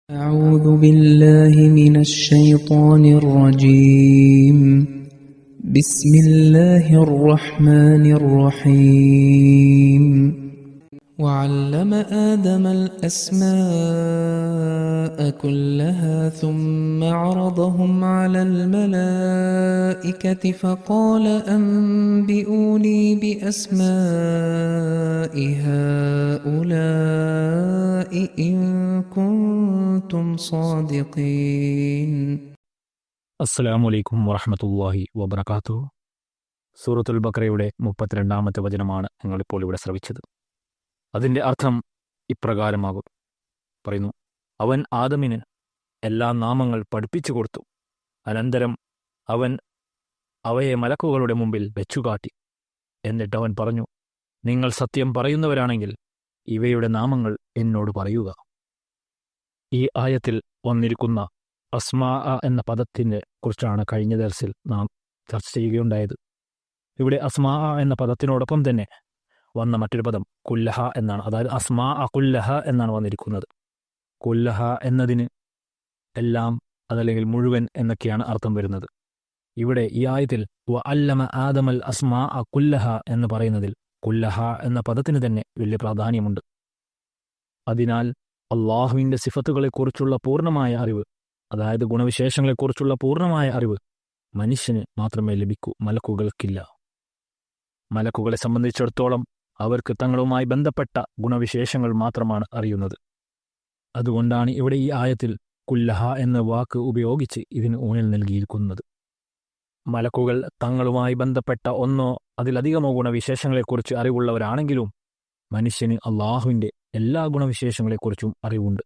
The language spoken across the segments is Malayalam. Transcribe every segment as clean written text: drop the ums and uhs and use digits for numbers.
أعوذ بالله من الشيطان الرجيم بسم الله الرحمن الرحيم وعلم آدم الأسماء كلها ثم عرضهم على الملائكة فقال أنبئوني بأسماء هؤلاء إن كنتم صادقين. അസ്സലാമു അലൈക്കും വറഹ്മത്തുള്ളാഹി വബറകാതുഹു. സൂറത്തുൽ ബഖറയുടെ 32-ാമത്തെ വചനമാണ് നിങ്ങളിപ്പോൾ ഇവിടെ ശ്രവിച്ചത്. അതിൻ്റെ അർത്ഥം ഇപ്രകാരമാകും. പറയുന്നു, അവൻ ആദമിന് എല്ലാ നാമങ്ങൾ പഠിപ്പിച്ചു കൊടുത്തു. അനന്തരം അവൻ അവയെ മലക്കുകളുടെ മുമ്പിൽ വെച്ചുകാട്ടി. എന്നിട്ട് അവൻ പറഞ്ഞു, നിങ്ങൾ സത്യം പറയുന്നവരാണെങ്കിൽ ഇവയുടെ നാമങ്ങൾ എന്നോട് പറയുക. ഈ ആയത്തിൽ വന്നിരിക്കുന്ന അസ്മാ എന്ന പദത്തിനെ കുറിച്ചാണ് കഴിഞ്ഞ ദർസിൽ നാം ചർച്ച ചെയ്യുകയുണ്ടായത്. ഇവിടെ അസ്മാ എന്ന പദത്തിനോടൊപ്പം തന്നെ വന്ന മറ്റൊരു പദം കുല്ലഹ എന്നാണ്. അതായത് അസ്മാ കുല്ലഹ എന്നാണ് വന്നിരിക്കുന്നത്. കുല്ലഹ എന്നതിന് എല്ലാം അതല്ലെങ്കിൽ മുഴുവൻ എന്നൊക്കെയാണ് അർത്ഥം വരുന്നത്. ഇവിടെ ഈ ആയത്തിൽ വഅല്ലമ ആദമൽ അസ്മാ കുല്ലഹ എന്ന് പറയുന്നതിൽ കുല്ലഹ എന്ന പദത്തിന് തന്നെ വലിയ പ്രാധാന്യമുണ്ട്. അതിനാൽ അള്ളാഹുവിൻ്റെ സിഫത്തുകളെക്കുറിച്ചുള്ള പൂർണ്ണമായ അറിവ്, അതായത് ഗുണവിശേഷങ്ങളെക്കുറിച്ചുള്ള പൂർണ്ണമായ അറിവ് മനുഷ്യന് മാത്രമേ ലഭിക്കൂ, മലക്കുകൾക്കില്ല. മലക്കുകളെ സംബന്ധിച്ചിടത്തോളം അവർക്ക് തങ്ങളുമായി ബന്ധപ്പെട്ട ഗുണവിശേഷങ്ങൾ മാത്രമാണ് അറിയുന്നത്. അതുകൊണ്ടാണ് ഇവിടെ ഈ ആയത്തിൽ കുല്ലഹ എന്ന വാക്ക് ഉപയോഗിച്ച് ഇതിന് ഊന്നൽ നൽകിയിരിക്കുന്നത്. മലക്കുകൾ തങ്ങളുമായി ബന്ധപ്പെട്ട ഒന്നോ അതിലധികമോ ഗുണവിശേഷങ്ങളെക്കുറിച്ച് അറിവുള്ളവരാണെങ്കിലും മനുഷ്യന് അള്ളാഹുവിൻ്റെ എല്ലാ ഗുണവിശേഷങ്ങളെക്കുറിച്ചും അറിവുണ്ട്.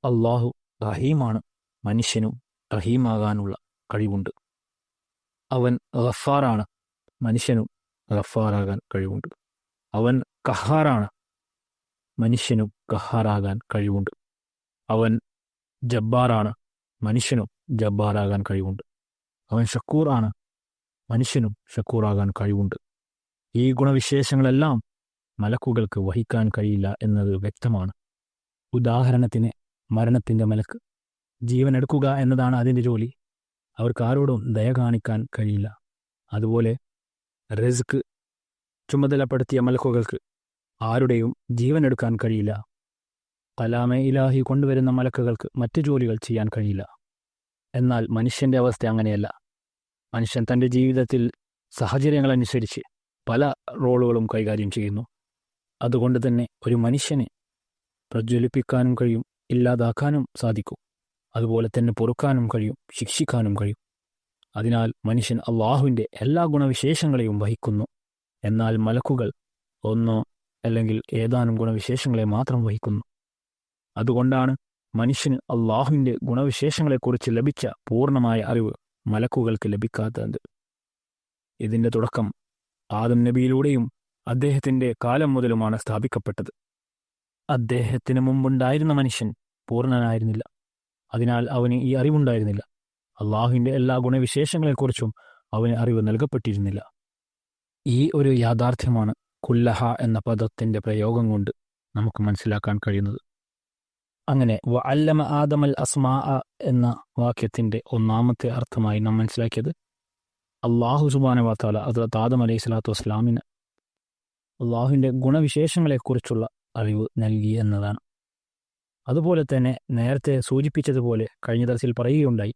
അള്ളാഹു റഹീമാണ്. മനുഷ്യനും റഹീമാകാനുള്ള കഴിവുണ്ട്. അവൻ ഗഫാറാണ്. മനുഷ്യനും ഗഫാറാകാൻ കഴിവുണ്ട്. അവൻ കഹാറാണ്. മനുഷ്യനും കഹാറാകാൻ കഴിവുണ്ട്. അവൻ ജബ്ബാറാണ്. മനുഷ്യനും ജബ്ബാറാകാൻ കഴിവുണ്ട്. അവൻ ഷക്കൂർ ആണ്. മനുഷ്യനും ഷക്കൂറാകാൻ കഴിവുണ്ട്. ഈ ഗുണവിശേഷങ്ങളെല്ലാം മലക്കുകൾക്ക് വഹിക്കാൻ കഴിയില്ല എന്നത് വ്യക്തമാണ്. ഉദാഹരണത്തിന് മരണത്തിൻ്റെ മലക്ക്. ജീവനെടുക്കുക എന്നതാണ് അതിൻ്റെ ജോലി. അവർക്ക് ആരോടും ദയ കാണിക്കാൻ കഴിയില്ല. അതുപോലെ റിസ്ക് ചുമതലപ്പെടുത്തിയ മലക്കുകൾക്ക് ആരുടെയും ജീവനെടുക്കാൻ കഴിയില്ല. കലാമെ ഇലാഹി കൊണ്ടുവരുന്ന മലക്കുകൾക്ക് മറ്റു ജോലികൾ ചെയ്യാൻ കഴിയില്ല. എന്നാൽ മനുഷ്യൻ്റെ അവസ്ഥ അങ്ങനെയല്ല. മനുഷ്യൻ തൻ്റെ ജീവിതത്തിൽ സാഹചര്യങ്ങളനുസരിച്ച് പല റോളുകളും കൈകാര്യം ചെയ്യുന്നു. അതുകൊണ്ട് തന്നെ ഒരു മനുഷ്യനെ പ്രജ്വലിപ്പിക്കാനും കഴിയും, ഇല്ലാതാക്കാനും സാധിക്കും. അതുപോലെ തന്നെ പൊറുക്കാനും കഴിയും, ശിക്ഷിക്കാനും കഴിയും. അതിനാൽ മനുഷ്യൻ അള്ളാഹുവിൻ്റെ എല്ലാ ഗുണവിശേഷങ്ങളെയും വഹിക്കുന്നു. എന്നാൽ മലക്കുകൾ ഒന്നോ അല്ലെങ്കിൽ ഏതാനും ഗുണവിശേഷങ്ങളെ മാത്രം വഹിക്കുന്നു. അതുകൊണ്ടാണ് മനുഷ്യന് അള്ളാഹുവിൻ്റെ ഗുണവിശേഷങ്ങളെക്കുറിച്ച് ലഭിച്ച പൂർണ്ണമായ അറിവ് മലക്കുകൾക്ക് ലഭിക്കാത്തത്. ഇതിൻ്റെ തുടക്കം ആദം നബിയിലൂടെയും അദ്ദേഹത്തിൻ്റെ കാലം മുതലുമാണ് സ്ഥാപിക്കപ്പെട്ടത്. അദ്ദേഹത്തിന് മുമ്പുണ്ടായിരുന്ന മനുഷ്യൻ പൂർണ്ണനായിരുന്നില്ല. അതിനാൽ അവന് ഈ അറിവുണ്ടായിരുന്നില്ല. അള്ളാഹുവിൻ്റെ എല്ലാ ഗുണവിശേഷങ്ങളെക്കുറിച്ചും അവന് അറിവ് നൽകപ്പെട്ടിരുന്നില്ല. ഈ ഒരു യാഥാർത്ഥ്യമാണ് കുല്ലഹ എന്ന പദത്തിൻ്റെ പ്രയോഗം കൊണ്ട് നമുക്ക് മനസ്സിലാക്കാൻ കഴിയുന്നത്. അങ്ങനെ വഅല്ലമ ആദമൽ അസ്മാ എന്ന വാക്യത്തിൻ്റെ ഒന്നാമത്തെ അർത്ഥമായി നാം മനസ്സിലാക്കിയത് അള്ളാഹു സുബ്ഹാനഹു വ തആല ഹദ്റത്ത് ആദം അലൈഹി സ്വലാത്തു വസ്സലാമിന് അള്ളാഹുവിൻ്റെ ഗുണവിശേഷങ്ങളെക്കുറിച്ചുള്ള അറിവ് നൽകി എന്നതാണ്. അതുപോലെ തന്നെ നേരത്തെ സൂചിപ്പിച്ചതുപോലെ കഴിഞ്ഞ ദർസിൽ പറയുകയുണ്ടായി,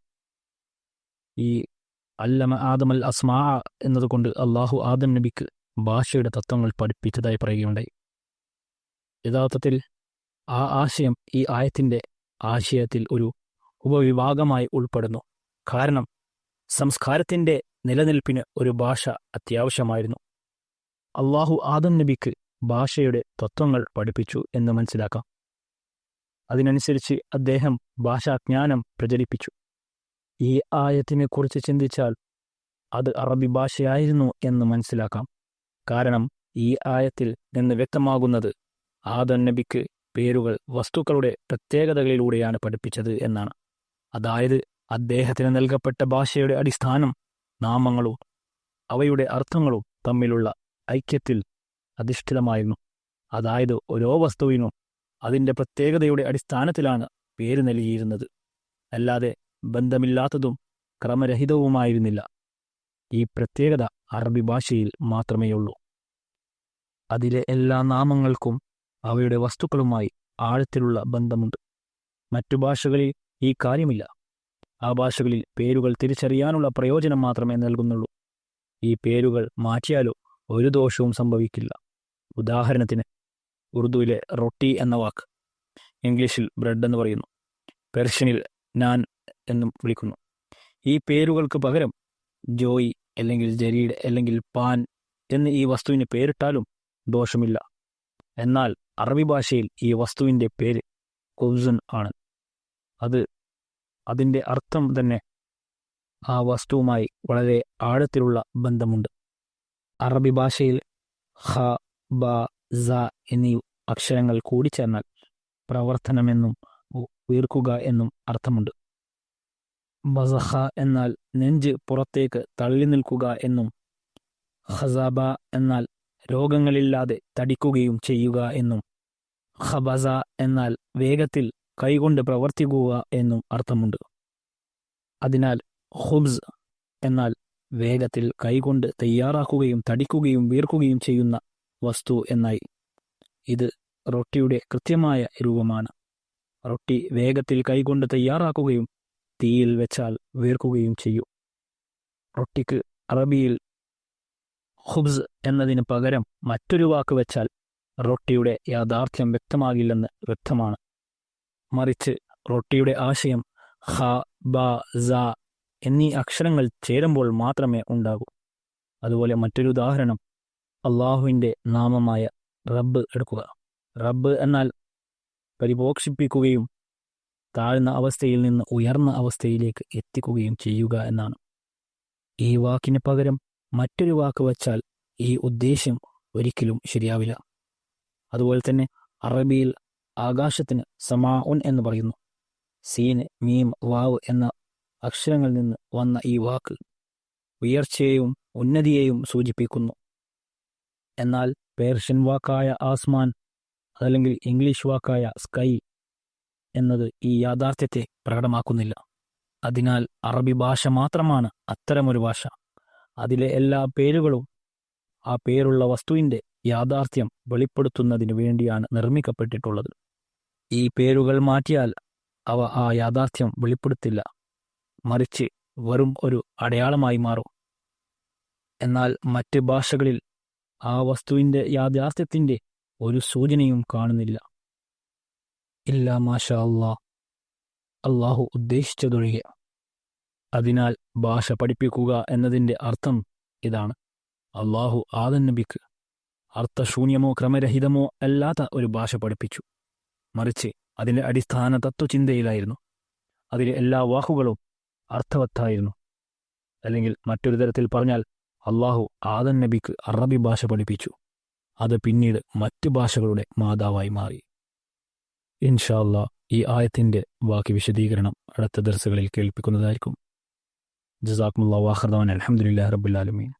ഈ അല്ലമ ആദമൽ അസ്മാ എന്നതുകൊണ്ട് അള്ളാഹു ആദം നബിക്ക് ഭാഷയുടെ തത്വങ്ങൾ പഠിപ്പിച്ചതായി പറയുകയുണ്ടായി. യഥാർത്ഥത്തിൽ ആ ആശയം ഈ ആയത്തിൻ്റെ ആശയത്തിൽ ഒരു ഉപവിഭാഗമായി ഉൾപ്പെടുന്നു. കാരണം സംസ്കാരത്തിൻ്റെ നിലനിൽപ്പിന് ഒരു ഭാഷ അത്യാവശ്യമായിരുന്നു. അള്ളാഹു ആദം നബിക്ക് ഭാഷയുടെ തത്വങ്ങൾ പഠിപ്പിച്ചു എന്ന് മനസ്സിലാക്കാം. അതിനനുസരിച്ച് അദ്ദേഹം ഭാഷാജ്ഞാനം പ്രചരിപ്പിച്ചു. ഈ ആയത്തിനെക്കുറിച്ച് ചിന്തിച്ചാൽ അത് അറബി ഭാഷയായിരുന്നു എന്ന് മനസ്സിലാക്കാം. കാരണം ഈ ആയത്തിൽ നിന്ന് വ്യക്തമാകുന്നത് ആദം നബിക്ക് പേരുകൾ വസ്തുക്കളുടെ പ്രത്യേകതകളിലൂടെയാണ് പഠിപ്പിച്ചത് എന്നാണ്. അതായത് അദ്ദേഹത്തിന് നൽകപ്പെട്ട ഭാഷയുടെ അടിസ്ഥാനം നാമങ്ങളും അവയുടെ അർത്ഥങ്ങളും തമ്മിലുള്ള ഐക്യത്തിൽ അധിഷ്ഠിതമായിരുന്നു. അതായത് ഓരോ വസ്തുവിനും അതിൻ്റെ പ്രത്യേകതയുടെ അടിസ്ഥാനത്തിലാണ് പേര് നൽകിയിരുന്നത്. അല്ലാതെ ബന്ധമില്ലാത്തതും ക്രമരഹിതവുമായിരുന്നില്ല. ഈ പ്രത്യേകത അറബി ഭാഷയിൽ മാത്രമേയുള്ളൂ. അതിലെ എല്ലാ നാമങ്ങൾക്കും അവയുടെ വസ്തുക്കളുമായി ആഴത്തിലുള്ള ബന്ധമുണ്ട്. മറ്റു ഭാഷകളിൽ ഈ കാര്യമില്ല. ആ ഭാഷകളിൽ പേരുകൾ തിരിച്ചറിയാനുള്ള പ്രയോജനം മാത്രമേ നൽകുന്നുള്ളൂ. ഈ പേരുകൾ മാറ്റിയാലോ ഒരു ദോഷവും സംഭവിക്കില്ല. ഉദാഹരണത്തിന്, ഉറുദുവിലെ റൊട്ടി എന്ന വാക്ക് ഇംഗ്ലീഷിൽ ബ്രെഡ് എന്ന് പറയുന്നു, പെർഷ്യനിൽ നാൻ എന്നും വിളിക്കുന്നു. ഈ പേരുകൾക്ക് പകരം ജോയി അല്ലെങ്കിൽ ജരീഡ് അല്ലെങ്കിൽ പാൻ എന്ന് ഈ വസ്തുവിന് പേരിട്ടാലും ദോഷമില്ല. എന്നാൽ അറബി ഭാഷയിൽ ഈ വസ്തുവിൻ്റെ പേര് ഖുബ്സുൻ ആണ്. അതിൻ്റെ അർത്ഥം തന്നെ ആ വസ്തുവുമായി വളരെ ആഴത്തിലുള്ള ബന്ധമുണ്ട്. അറബി ഭാഷയിൽ ഹ, ബ, സ എന്നീ അക്ഷരങ്ങൾ കൂടിച്ചേർന്നാൽ പ്രവർത്തനമെന്നും വീർക്കുക എന്നും അർത്ഥമുണ്ട്. ബസഖ എന്നാൽ നെഞ്ച് പുറത്തേക്ക് തള്ളി നിൽക്കുക എന്നും, ഖസബ എന്നാൽ രോഗങ്ങളില്ലാതെ തടിക്കുകയും ചെയ്യുക എന്നും, ഖബസ എന്നാൽ വേഗത്തിൽ കൈകൊണ്ട് പ്രവർത്തിക്കുക എന്നും അർത്ഥമുണ്ട്. അതിനാൽ ഖുബ്സ് എന്നാൽ വേഗത്തിൽ കൈകൊണ്ട് തയ്യാറാക്കുകയും തടിക്കുകയും വീർക്കുകയും ചെയ്യുന്ന വസ്തു എന്നായി. ഇത് റൊട്ടിയുടെ കൃത്യമായ രൂപമാണ്. റൊട്ടി വേഗത്തിൽ കൈകൊണ്ട് തയ്യാറാക്കുകയും തീയിൽ വെച്ചാൽ വീർക്കുകയും ചെയ്യും. റൊട്ടിക്ക് അറബിയിൽ ഖുബ്സ് എന്നതിന് പകരം മറ്റൊരു വാക്ക് വെച്ചാൽ റൊട്ടിയുടെ യാഥാർത്ഥ്യം വ്യക്തമാകില്ലെന്ന് വ്യക്തമാണ്. മറിച്ച് റൊട്ടിയുടെ ആശയം ഹ, ബ, സ എന്നീ അക്ഷരങ്ങൾ ചേരുമ്പോൾ മാത്രമേ ഉണ്ടാകൂ. അതുപോലെ മറ്റൊരു ഉദാഹരണം, അള്ളാഹുവിൻ്റെ നാമമായ റബ്ബ് എടുക്കുക. റബ്ബ് എന്നാൽ പരിപോഷിപ്പിക്കുകയും താഴ്ന്ന അവസ്ഥയിൽ നിന്ന് ഉയർന്ന അവസ്ഥയിലേക്ക് എത്തിക്കുകയും ചെയ്യുക എന്നാണ്. ഈ വാക്കിന് പകരം മറ്റൊരു വാക്ക് വച്ചാൽ ഈ ഉദ്ദേശ്യം ഒരിക്കലും ശരിയാവില്ല. അതുപോലെ തന്നെ അറബിയിൽ ആകാശത്തിന് സമാഉൻ എന്ന് പറയുന്നു. സീൻ, മീം, വാവ് എന്ന അക്ഷരങ്ങളിൽ നിന്ന് വന്ന ഈ വാക്ക് ഉയർച്ചയെയും ഉന്നതിയെയും സൂചിപ്പിക്കുന്നു. എന്നാൽ പേർഷ്യൻ വാക്കായ ആസ്മാൻ അതല്ലെങ്കിൽ ഇംഗ്ലീഷ് വാക്കായ സ്കൈ എന്നത് ഈ യാഥാർത്ഥ്യത്തെ പ്രകടമാക്കുന്നില്ല. അതിനാൽ അറബി ഭാഷ മാത്രമാണ് അത്തരമൊരു ഭാഷ. അതിലെ എല്ലാ പേരുകളും ആ പേരുള്ള വസ്തുവിൻ്റെ യാഥാർത്ഥ്യം വെളിപ്പെടുത്തുന്നതിന് വേണ്ടിയാണ് നിർമ്മിക്കപ്പെട്ടിട്ടുള്ളത്. ഈ പേരുകൾ മാറ്റിയാൽ അവ ആ യാഥാർത്ഥ്യം വെളിപ്പെടുത്തില്ല, മറിച്ച് വെറും ഒരു അടയാളമായി മാറും. എന്നാൽ മറ്റ് ഭാഷകളിൽ ആ വസ്തുവിൻ്റെ യാഥാർത്ഥ്യത്തിൻ്റെ ഒരു സൂചനയും കാണുന്നില്ല. ഇല്ലാ മാഷാ അള്ളാഹു ഉദ്ദേശിച്ചതൊഴികെ. അതിനാൽ ഭാഷ പഠിപ്പിക്കുക എന്നതിൻ്റെ അർത്ഥം ഇതാണ്. അള്ളാഹു ആദം നബിക്ക് അർത്ഥശൂന്യമോ ക്രമരഹിതമോ അല്ലാത്ത ഒരു ഭാഷ പഠിപ്പിച്ചു. മറിച്ച് അതിൻ്റെ അടിസ്ഥാന തത്വചിന്തയിലായിരുന്നു. അതിലെ എല്ലാ വാക്കുകളും അർത്ഥവത്തായിരുന്നു. അല്ലെങ്കിൽ മറ്റൊരു തരത്തിൽ പറഞ്ഞാൽ അള്ളാഹു ആദം നബിക്ക് അറബി ഭാഷ പഠിപ്പിച്ചു. അത് പിന്നീട് മറ്റ് ഭാഷകളുടെ മാതാവായി മാറി. ഇൻഷാ അല്ലാഹ് ഈ ആയത്തിൻ്റെ ബാക്കി വിശദീകരണം അടുത്ത ദർസുകളിൽ കേൾപ്പിക്കുന്നതായിരിക്കും. ജസാക്കുമുല്ലാഹു വഖിർ ദഅവാന അൽഹംദുലില്ലാഹി റബ്ബിൽ ആലമീൻ.